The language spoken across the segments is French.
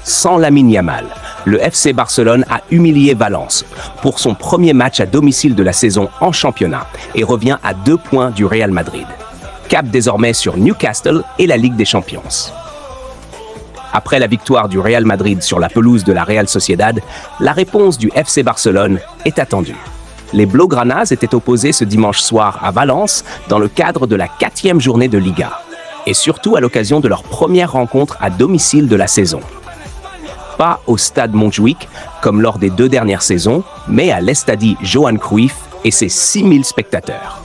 Sans Lamine Yamal, le FC Barcelone a humilié Valence pour son premier match à domicile de la saison en championnat et revient à 2 points du Real Madrid. Cap désormais sur Newcastle et la Ligue des Champions. Après la victoire du Real Madrid sur la pelouse de la Real Sociedad, la réponse du FC Barcelone est attendue. Les Blaugranas étaient opposés ce dimanche soir à Valence dans le cadre de la 4e journée de Liga, et surtout à l'occasion de leur première rencontre à domicile de la saison. Pas au stade Montjuïc, comme lors des 2 dernières saisons, mais à l'Estadi Johan Cruyff et ses 6000 spectateurs.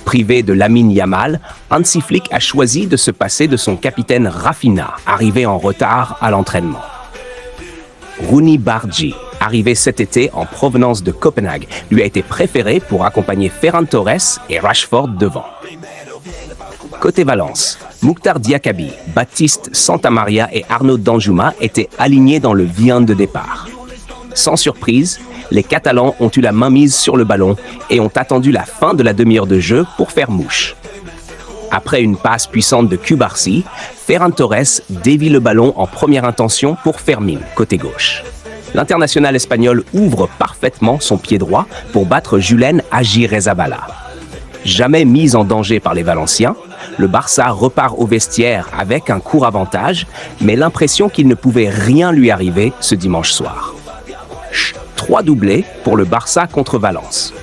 Privé de Lamine Yamal, Hansi Flick a choisi de se passer de son capitaine Rafinha, arrivé en retard à l'entraînement. Rooney Bargi, arrivé cet été en provenance de Copenhague, lui a été préféré pour accompagner Ferran Torres et Rashford devant. Côté Valence, Mukhtar Diakabi, Baptiste Santamaria et Arnaud Danjuma étaient alignés dans le viand de départ. Sans surprise, les Catalans ont eu la mainmise sur le ballon et ont attendu la fin de la demi-heure de jeu pour faire mouche. Après une passe puissante de Cubarsí, Ferran Torres dévie le ballon en première intention pour Fermín, côté gauche. L'international espagnol ouvre parfaitement son pied droit pour battre Julen Agirrezabala. Jamais mis en danger par les Valenciens, le Barça repart au vestiaire avec un court avantage, mais l'impression qu'il ne pouvait rien lui arriver ce dimanche soir. 3 doublés pour le Barça contre Valence.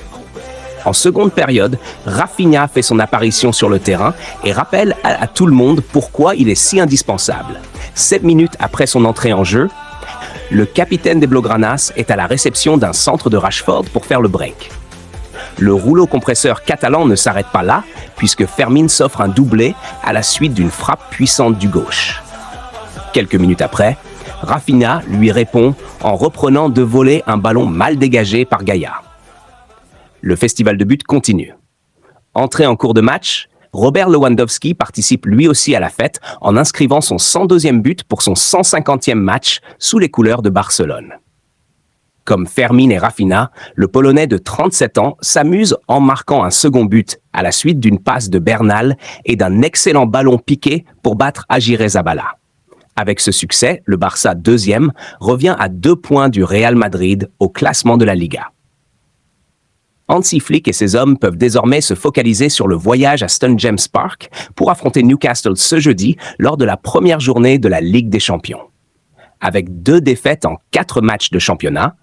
En seconde période, Rafinha fait son apparition sur le terrain et rappelle à tout le monde pourquoi il est si indispensable. 7 minutes après son entrée en jeu, le capitaine des Blaugranas est à la réception d'un centre de Rashford pour faire le break. Le rouleau compresseur catalan ne s'arrête pas là, puisque Fermín s'offre un doublé à la suite d'une frappe puissante du gauche. Quelques minutes après, Rafinha lui répond en reprenant de voler un ballon mal dégagé par Gaïa. Le festival de buts continue. Entré en cours de match, Robert Lewandowski participe lui aussi à la fête en inscrivant son 102e but pour son 150e match sous les couleurs de Barcelone. Comme Fermín et Rafinha, le Polonais de 37 ans s'amuse en marquant un second but à la suite d'une passe de Bernal et d'un excellent ballon piqué pour battre Agirrezabala. Avec ce succès, le Barça 2e revient à 2 points du Real Madrid au classement de la Liga. Hansi Flick et ses hommes peuvent désormais se focaliser sur le voyage à St. James Park pour affronter Newcastle ce jeudi lors de la première journée de la Ligue des Champions. Avec 2 défaites en 4 matchs de championnat,